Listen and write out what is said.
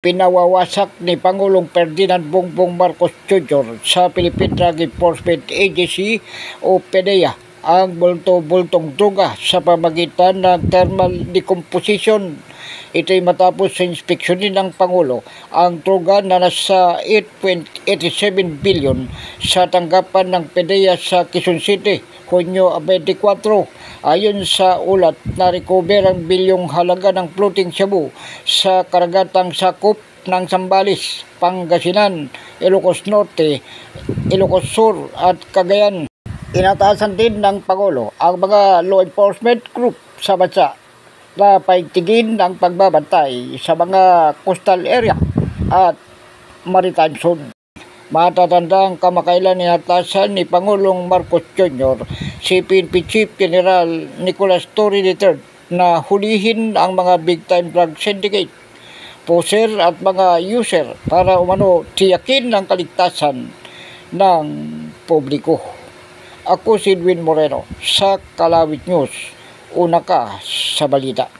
pinawawasak ni Pangulong Ferdinand Bongbong Marcos Jr. sa Philippine Drug Enforcement Agency o PDEA ang bulto-bultong droga sa pamagitan ng thermal decomposition. Ito'y matapos sa inspeksyonin ng Pangulo ang droga na nasa 8.87 billion sa tanggapan ng PDEA sa Quezon City, Hunyo 24. Ayon sa ulat, na-recover ang bilyong halaga ng floating shabu sa karagatang sakop ng Zambales, Pangasinan, Ilocos Norte, Ilocos Sur at Cagayan. Inatasan din ng Pangulo ang mga law enforcement group sa bansa na paigtingin ang pagbabantay sa mga coastal area at maritime zone. Matatandang kamakailan inatasan ni Pangulong Marcos Jr. si PNP Chief General Nicolas Torre III na hulihin ang mga big-time drug syndicate, poser at mga user para umano tiyakin ang kaligtasan ng publiko. Ako si Edwin Moreno sa Kalawit News. Una ka sa balita.